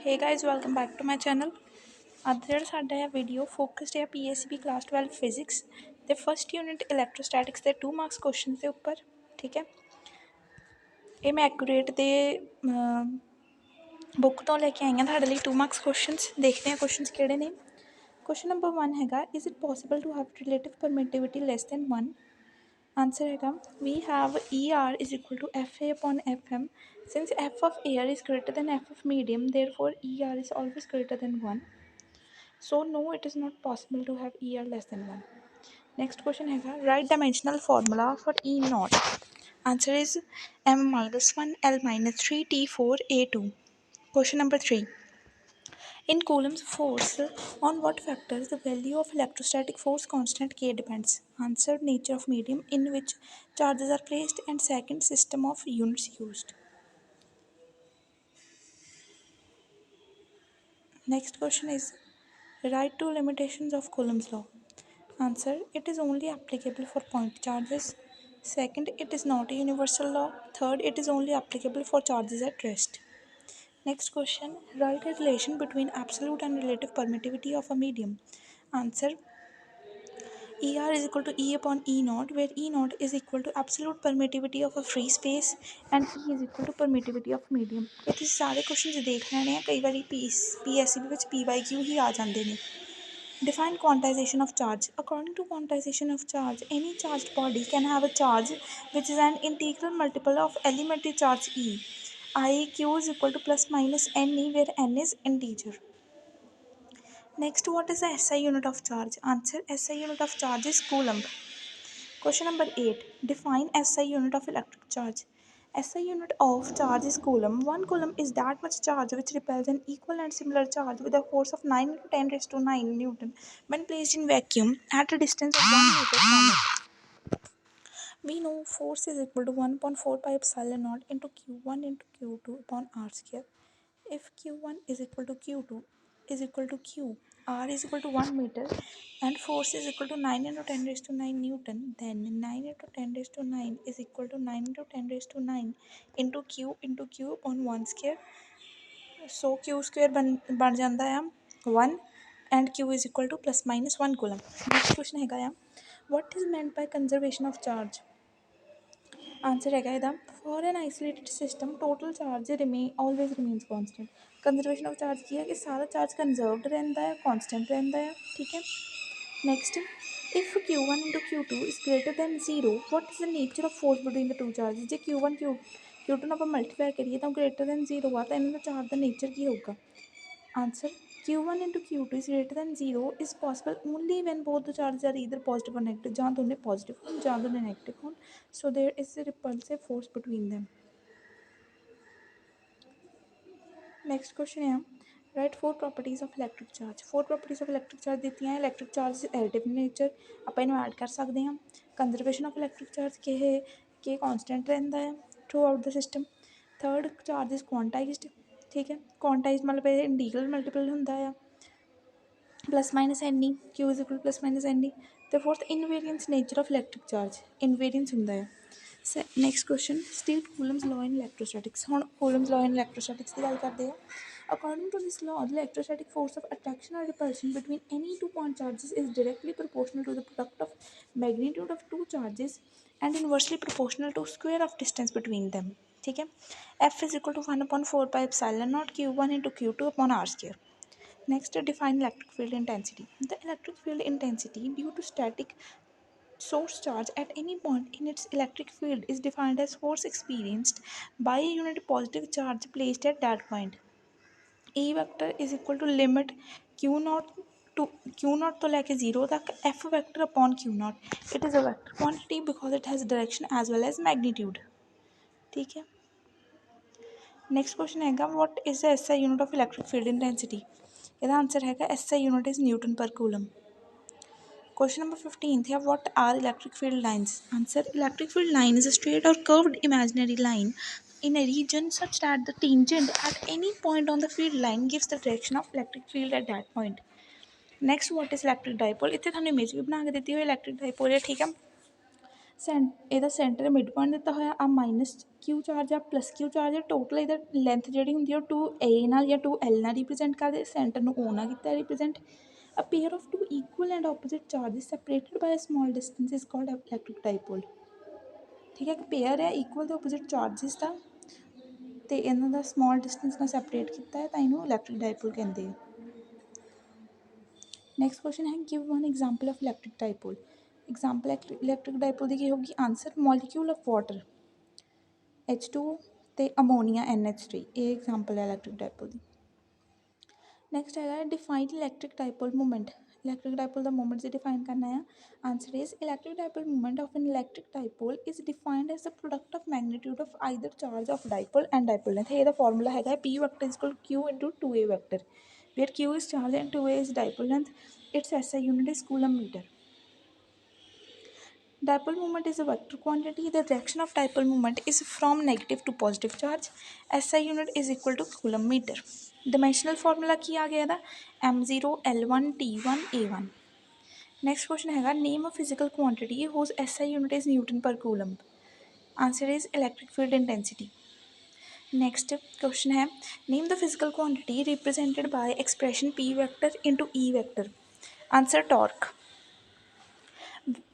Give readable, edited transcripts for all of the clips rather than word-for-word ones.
Hey guys, welcome back to my channel. ਅੱਜ ਜਿਹੜਾ ਸਾਡਾ ਹੈ ਵੀਡੀਓ ਫੋਕਸਡ ਹੈ PSCB ਕਲਾਸ 12 ਫਿਜ਼ਿਕਸ ਦੇ ਫਸਟ ਯੂਨਿਟ ਇਲੈਕਟ੍ਰੋਸਟੈਟਿਕਸ ਦੇ 2 ਮਾਰਕਸ ਕੁਐਸਚਨਸ ਦੇ ਉੱਪਰ। ਠੀਕ ਹੈ, ਇਹ ਮੈਂ ਐਕੂਰੇਟ ਦੇ ਬੁੱਕ ਤੋਂ ਲੈ ਕੇ ਆਈ ਹਾਂ ਤੁਹਾਡੇ ਲਈ 2 ਮਾਰਕਸ ਕੁਐਸਚਨਸ। ਦੇਖਦੇ ਹਾਂ ਕੁਐਸਚਨਸ ਕਿਹੜੇ ਨੇ। ਕੁਐਸਚਨ ਨੰਬਰ 1 ਹੈਗਾ, is it possible to have relative permittivity less than 1? Answer ਹੈਗਾ, we have ER is equal to FA upon FM. Since F of air is greater than F of medium, therefore ER is always greater than 1. So no, it is not possible to have ER less than 1. Next question हैगा, write dimensional formula for E naught. Answer is M minus 1, L minus 3, T4, A2. Question number 3. In Coulomb's force, on what factors the value of electrostatic force constant K depends? Answer, nature of medium in which charges are placed, and second, system of units used. Next question is, write two limitations of Coulomb's law. Answer, it is only applicable for point charges. Second, it is not a universal law. Third, it is only applicable for charges at rest. Next question, write a relation between absolute and relative permittivity of a medium. Answer, ER is equal to E upon E naught, where E naught is equal to absolute permittivity of a free space and E is equal to permittivity of medium. ये तुसीं सारे question देख लेने हैं, कई बार PSCB ਵਿੱਚ PYQ ही आ जाते हैं। Define quantization of charge. According to quantization of charge, any charged body can have a charge which is an integral multiple of elementary charge E. I Q is equal to plus minus NE, where N is integer. Next, what is the SI unit of charge? Answer, SI unit of charge is coulomb. Question number 8. Define SI unit of electric charge. SI unit of charge is coulomb. 1 coulomb is that much charge which repels an equal and similar charge with a force of 9 into 10 raised to 9 Newton when placed in vacuum at a distance of 1 meter from it. We know force is equal to 1 upon 4 pi epsilon naught into Q1 into Q2 upon R square. If Q1 is equal to Q2 is equal to Q, R is equal to 1 meter and force is equal to 9 into 10 raised to 9 Newton, then 9 into 10 raised to 9 is equal to 9 into 10 raised to 9 into Q upon 1 square. So Q square बन जाता है 1 and Q is equal to plus minus 1 coulomb. Next question है, what is meant by conservation of charge? Answer है, for an isolated system total charge always remains constant. Conservation of charge की है कि सारा charge conserved रहता है, constant रहता है. ठीक है. Next, if Q1 into Q2 is greater than 0, what is the nature of force between the two charges? J Q1 Q2 ਨੂੰ ਆਪਾਂ ਮਲਟੀਪਲਾਈ ਕਰੀਏ ਤਾਂ greater than 0 ਆ ਤਾਂ ਇਹਨਾਂ ਦਾ ਚਾਰਜ ਦਾ ਨੇਚਰ ਕੀ ਹੋਊਗਾ? Answer, Q1 into Q2 is greater than 0 is possible only when both the charges are either positive or negative. ਜਾਂ ਦੋਨੇ positive ਹੋਣ ਜਾਂ ਦੋਨੇ negative ਹੋਣ. So there is a repulsive force between them. Next question है, write 4 properties of electric charge. 4 properties of electric charge ਦਿੱਤੀਆਂ ਹੈ। Electric charge is additive in nature, ਆਪਾਂ ਇਹਨੂੰ ਐਡ ਕਰ ਸਕਦੇ ਹਾਂ। Conservation of electric charge ਕਿ constant ਰਹਿੰਦਾ ਹੈ throughout the system. Third, charge is quantized. ठीक है, quantized मतलब ਇਹ इंटीग्रल मल्टीपल ਹੁੰਦਾ ਆ plus minus NE, Q is equal to plus minus NE. The fourth, invariance nature of electric charge. Invariance ਹੁੰਦਾ ਹੈ। Next question, state Coulomb's law in electrostatics. ਹੁਣ Coulomb's law in electrostatics ਦੀ ਗੱਲ ਕਰਦੇ ਆ। According to this law, the electrostatic force of attraction or repulsion between any two point charges is directly proportional to the product of magnitude of two charges and inversely proportional to square of distance between them. ठीक है, F is equal to 1 upon 4 pi epsilon naught Q1 into Q2 upon R square. Next, define electric field intensity. The electric field intensity due to static source charge at any point in its electric field is defined as force experienced by a unit positive charge placed at that point. E vector is equal to limit Q naught to लेके 0 तक F vector upon Q naught. It is a vector quantity because it has direction as well as magnitude. ठीक है. Next question है, what is the SI unit of electric field intensity? ਇਹਦਾ answer है SI unit is Newton per coulomb. Question number 15 है, what are electric field lines? Answer, electric field line is a straight or curved imaginary line in a region such that the tangent at any point on the field line gives the direction of electric field at that point. Next, what is electric dipole? इतने थानू image भी बना के देती हुई electric dipole है। ठीक है, ਇਹਦਾ ਸੈਂਟਰ ਮਿਡ ਪੁਆਇੰਟ ਦਿੱਤਾ ਹੋਇਆ ਆ ਮਾਈਨਸ ਕਿਊ ਚਾਰਜ ਆ ਪਲੱਸ ਕਿਊ ਚਾਰਜ ਆ ਟੋਟਲ ਇਹਦਾ ਲੈਂਥ ਜਿਹੜੀ ਹੁੰਦੀ ਆ ਉਹ 2a ਨਾਲ ਜਾਂ 2l ਨਾਲ ਰਿਪਰੈਜ਼ੈਂਟ ਕਰਦੇ ਸੈਂਟਰ ਨੂੰ o ਨਾਲ ਕੀਤਾ represent a pair of two equal and opposite charges separated by a small distance is called electric dipole ਠੀਕ ਹੈ ਇੱਕ ਪੇਅਰ ਹੈ ਇਕੁਅਲ ਤੇ ਆਪੋਜ਼ਿਟ ਚਾਰਜਿਸ ਦਾ ਤੇ ਇਹਨਾਂ ਦਾ ਸਮਾਲ ਡਿਸਟੈਂਸ ਨਾਲ ਸੈਪਰੇਟ ਕੀਤਾ ਹੈ ਤਾਂ ਇਹਨੂੰ ਇਲੈਕਟ੍ਰਿਕ ਡਾਈਪੋਲ ਕਹਿੰਦੇ ਆ ਨੈਕਸਟ ਕੁਐਸਚਨ ਹੈ give one example of electric dipole example electric dipole ਦੀ ਕੀ ਹੋਊਗੀ answer molecule of water H2 ਤੇ ਅਮੋਨੀਆ NH3 ਇਹ ਐਗਜ਼ਾਮਪਲ ਹੈ ਇਲੈਕਟ੍ਰਿਕ ਡਾਈਪੋਲ ਦੀ ਨੈਕਸਟ ਹੈਗਾ define electric dipole movement electric dipole ਦਾ ਮੂਵਮੈਂਟ ਜੇ ਡਿਫਾਈਨ ਕਰਨਾ ਹੈ answer is electric dipole movement of an electric dipole is defined as the product of magnitude of either charge of dipole and dipole length ਇਹਦਾ formula ਹੈਗਾ P vector is equal Q into 2A vector where Q is charge and 2A is dipole length its SI unit is coulomb meter. Dipole moment is a vector quantity. The direction of dipole moment is from negative to positive charge. SI unit is equal to coulomb meter. Dimensional formula की आ गया था M0 L1 T1 A1. Next question है name a physical quantity whose SI unit is Newton per coulomb. Answer is electric field intensity. Next question है name the physical quantity represented by expression P vector into E vector. Answer torque.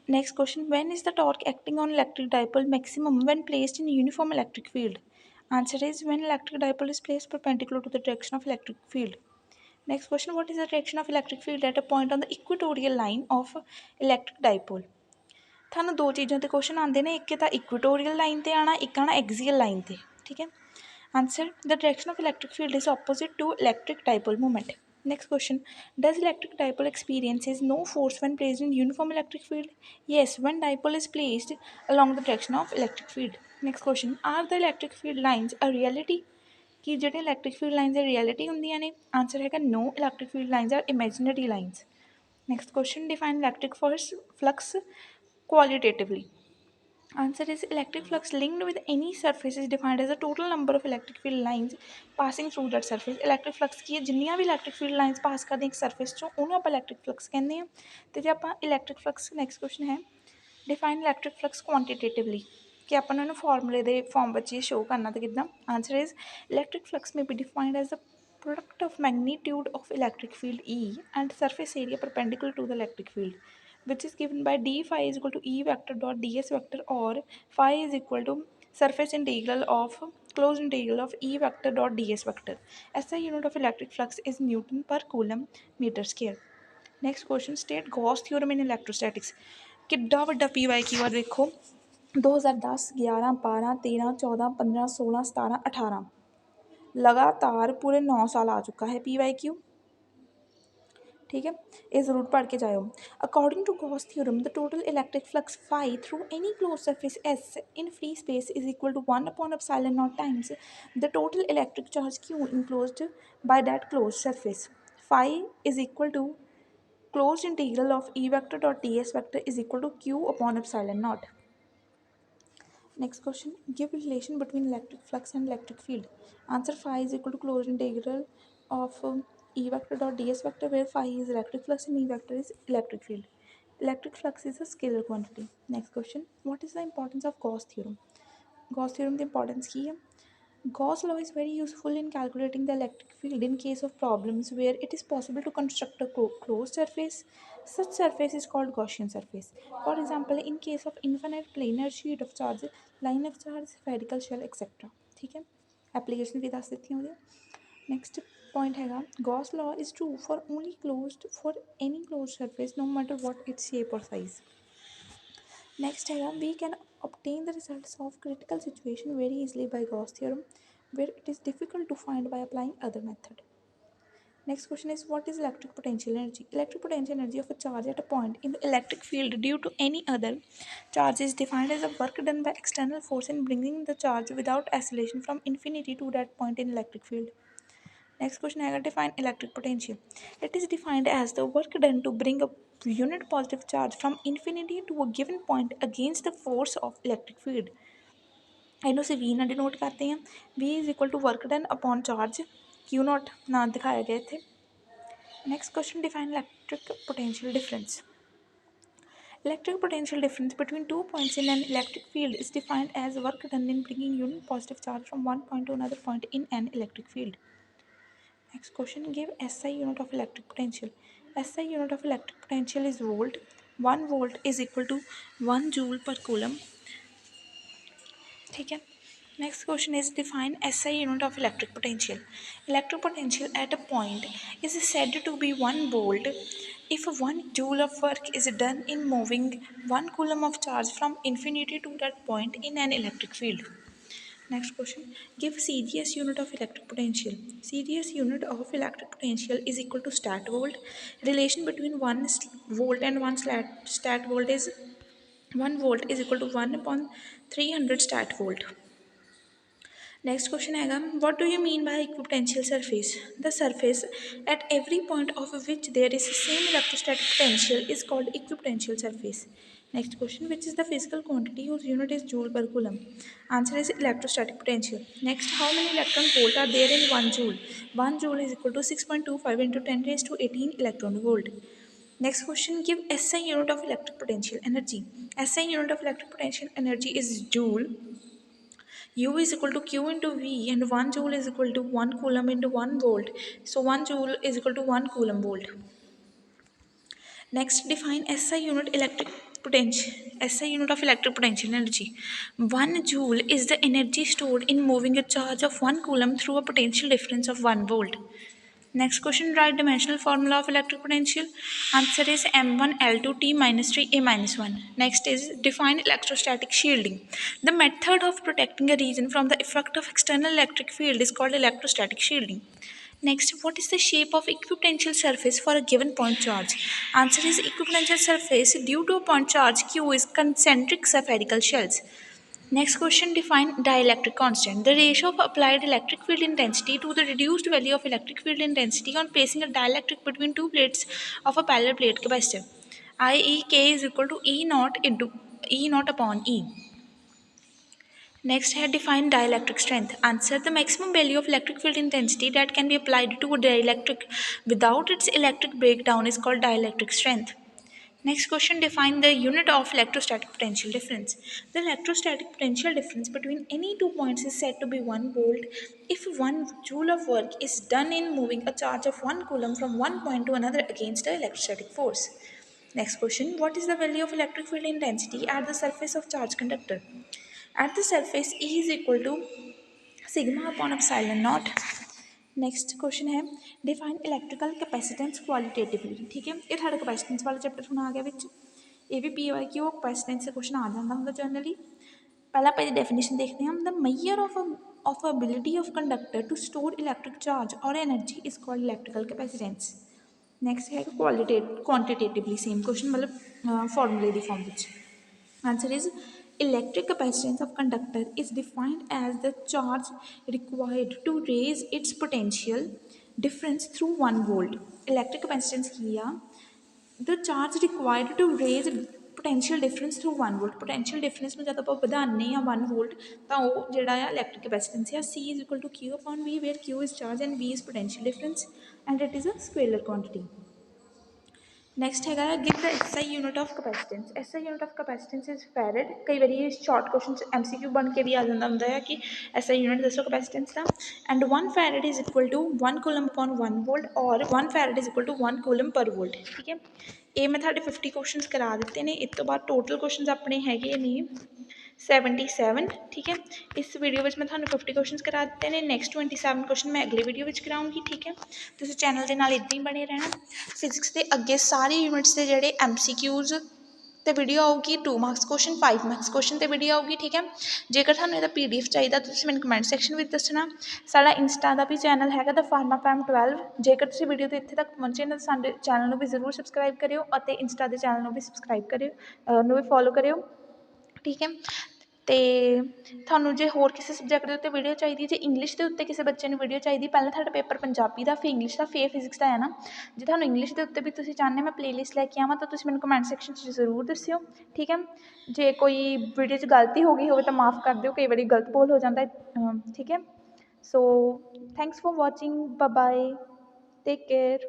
Next question, when is the torque acting on electric dipole maximum when placed in uniform electric field? Answer is when electric dipole is placed perpendicular to the direction of electric field. Next question, what is the direction of electric field at a point on the equatorial line of electric dipole? ਤੁਹਾਨੂੰ ਦੋ ਚੀਜ਼ਾਂ ਤੇ question ਆਉਂਦੇ ਨੇ ਇੱਕ ਤਾਂ ਇਕੁਏਟੋਰੀਅਲ line ਤੇ ਆਣਾ ਇੱਕ ਆਣਾ ਐਕਸੀਅਲ ਲਾਈਨ ਤੇ ਠੀਕ ਹੈ answer the direction of electric field is opposite to electric dipole movement Next question, does electric dipole experiences no force when placed in uniform electric field? Yes, when dipole is placed along the direction of electric field. Next question, are the electric field lines a reality? कि ਜਿਹੜੇ electric field lines है reality ਹੁੰਦੀਆਂ ਨੇ answer ਹੈਗਾ no, electric field lines are imaginary lines. Next question, define electric flux qualitatively. Answer is electric flux linked with any surface is defined as a total number of electric field lines passing through that surface. Electric flux ਕੀ ਹੈ ਜਿੰਨੀਆਂ ਵੀ electric field lines pass ਕਰਦੇ ਇੱਕ surface ਚੋਂ ਉਹਨੂੰ ਆਪਾਂ electric flux ਕਹਿੰਦੇ ਹਾਂ ਤੇ ਜੇ ਆਪਾਂ electric flux next question ਹੈ define electric flux quantitatively ਕਿ ਆਪਾਂ ਨੂੰ ਇਹਨੂੰ ਫਾਰਮੂਲੇ ਦੇ ਫਾਰਮ ਵਿੱਚ ਹੀ ਸ਼ੋ ਕਰਨਾ ਤੇ ਕਿੱਦਾਂ answer is electric flux may be defined as the product of magnitude of electric field E and surface area perpendicular to the electric field which is given by d phi is equal to E vector dot ds vector or phi is equal to surface integral of closed integral of E vector dot ds vector. SI unit of electric flux is Newton per coulomb meter square. Next question, state Gauss theorem in electrostatics. किड्डा वड्डा PYQ आ देखो 2010 11 12 13 14 15 16 17 18 लगातार पूरे 9 साल आ चुका है PYQ ठीक है ये ज़रूर पढ़ के जाओ according to Gauss theorem the total electric flux phi through any close surface S in free space is equal to 1 upon epsilon not times the total electric charge q enclosed by that close surface phi is equal to closed integral of E vector dot ds vector is equal to Q upon epsilon naught. Next question, give relation between electric flux and electric field. Answer phi is equal to closed integral of E vector dot ds vector where phi is electric flux and E vector is electric field. Electric flux is a scalar quantity. Next question, what is the importance of Gauss theorem? Gauss theorem the importance की है Gauss law is very useful in calculating the electric field in case of problems where it is possible to construct a closed surface. Such surface is called Gaussian surface. For example, in case of infinite planar sheet of charge, line of charge, spherical shell, etc. ठीक है application भी दस देती हूँ Next point हैगा Gauss law is true for any closed surface no matter what its shape or size. Next हैगा we can obtain the results of critical situation very easily by Gauss theorem where it is difficult to find by applying other method. Next question is what is electric potential energy? Electric potential energy of a charge at a point in the electric field due to any other charge is defined as the work done by external force in bringing the charge without acceleration from infinity to that point in electric field. Next question है define electric potential. It is defined as the work done to bring a unit positive charge from infinity to a given point against the force of electric field. ਇਹਨੂੰ ਅਸੀਂ V ਨਾਲ denote ਕਰਦੇ ਹਾਂ V is equal to work done upon charge Q naught ਨਾਂ ਦਿਖਾਇਆ ਗਿਆ ਇੱਥੇ Next question, define electric potential difference. Electric potential difference between 2 points in an electric field is defined as work done in bringing unit positive charge from one point to another point in an electric field. Next question, give SI unit of electric potential. SI unit of electric potential is volt. 1 volt is equal to 1 joule per coulomb. ठीक है. Next question is define SI unit of electric potential. Electric potential at a point is said to be 1 volt if 1 joule of work is done in moving 1 coulomb of charge from infinity to that point in an electric field. Next question, give CGS unit of electric potential. CGS unit of electric potential is equal to stat volt. Relation between 1 volt and 1 stat volt is 1 volt is equal to 1 upon 300 stat volt. Next question है, what do you mean by equipotential surface? The surface at every point of which there is the same electrostatic potential is called equipotential surface. Next question, which is the physical quantity whose unit is joule per coulomb? Answer is electrostatic potential. Next, how many electron volt are there in 1 joule? 1 joule is equal to 6.25 into 10 raised to 18 electron volt. Next question, give SI unit of electric potential energy. SI unit of electric potential energy is joule. U is equal to Q into V, and 1 joule is equal to 1 coulomb into 1 volt. So 1 joule is equal to 1 coulomb volt. Next, define SI unit electric potential. SI unit of electric potential energy. 1 joule is the energy stored in moving a charge of 1 coulomb through a potential difference of 1 volt. Next question, write dimensional formula of electric potential. Answer is M1L2T minus 3A minus 1. Next is define electrostatic shielding. The method of protecting a region from the effect of external electric field is called electrostatic shielding. Next, what is the shape of equipotential surface for a given point charge? Answer is equipotential surface due to a point charge Q is concentric spherical shells. Next question, define dielectric constant. The ratio of applied electric field intensity to the reduced value of electric field intensity on placing a dielectric between two plates of a parallel plate capacitor, i.e. K is equal to E naught into E naught upon E. Next, define dielectric strength. Answer, the maximum value of electric field intensity that can be applied to a dielectric without its electric breakdown is called dielectric strength. Next question, define the unit of electrostatic potential difference. The electrostatic potential difference between any 2 points is said to be 1 volt if 1 joule of work is done in moving a charge of 1 coulomb from one point to another against the electrostatic force. Next question, what is the value of electric field intensity at the surface of charge conductor? At the surface, E is equal to sigma upon epsilon naught. Next question है define electrical capacitance qualitatively. ठीक है, ये थोड़ा capacitance वाला chapter ਹੁਣ आ गया ਵਿੱਚ. ਇਹ ਵੀ PYQ कैपेसिटेंस से क्वेश्चन आ ਜਾਂਦਾ ਹੁੰਦਾ जनरली. ਪਹਿਲਾਂ ਆਪਾਂ ਇਹਦੀ ਡੈਫੀਨੇਸ਼ਨ ਦੇਖਦੇ ਹਾਂ. ਦ measure of ability of conductor to store electric charge or energy is called electrical capacitance. Next है quantitatively same question मतलब formula ਦੀ form ਵਿੱਚ. Answer is electric capacitance of conductor is defined as the charge required to raise its potential difference through 1 volt. Electric capacitance ਕੀ ਆ? The charge required to raise potential difference through 1 volt. Potential difference ਨੂੰ ਜਦ ਆਪਾਂ ਵਧਾਉਂਦੇ ਹਾਂ 1 volt ਤਾਂ ਉਹ ਜਿਹੜਾ ਆ electric capacitance ਆ. C is equal to Q upon V where Q is charge and V is potential difference and it is a scalar quantity. Next है give the SI unit of capacitance. SI unit of capacitance is farad. कई बार ये short question MCQ बन के भी आ जाता होंगे कि SI यूनिट दसो कैपेसिटेंस का. And 1 farad is equal to 1 coulomb upon 1 volt और 1 farad is equal to 1 coulomb per volt. ठीक है, ये मैं थोड़े 50 क्वेश्चन करा दिते हैं. इस तो बाद टोटल क्वेश्चन अपने है ने 77. ठीक है, इस वीडियो में मैं थानू 50 क्वेश्चन करा दिते हैं. नैक्सट 27 क्वेश्चन मैं अगली वीडियो में कराऊँगी. ठीक है, तुम चैनल के नाल इदां ही बने रहना. फिजिक्स के अगे सारे यूनिट्स के जोड़े MCQs तो वीडियो आऊगी. 2 मार्क्स क्वेश्चन 5 मार्क्स क्वेश्चन तो वीडियो आऊगी. ठीक है, जेकर थानू इहदा PDF चाहिए तो तुसीं मैनूं कमेंट सैक्शन में दसना. साडा इंस्टा का भी चैनल है द फार्मा फैम 12. जेकर तुसीं वीडियो तो इत्थे तक पहुंचे ना तो साडे चैनल भी जरूर सबसक्राइब करियो और इंस्टा के चैनल में भी सबसक्राइब करियो भी फॉलो करियो. ठीक है, तो थानू जो होर किसी सबजैक्ट के उत्ते वीडियो चाहिए, जो इंग्लिश के उत्ते किसी बच्चे वीडियो चाहिए, पहले थाडा पेपर पंजाबी का फिर इंग्लिश का फिर फिजिक्स का है ना. जो थानू इंग्लिश के उत्ते भी तुसीं चाहते मैं प्लेलिस्ट लैके आवां तो तुसीं मैनूं कमेंट सैक्शन जरूर दस्सिओ. ठीक है, जे कोई वीडियो च गलती हो गई हो तो माफ़ कर दिओ, कई बार गलत बोल हो जाता है. ठीक है, so thanks for watching. Bye bye, take care.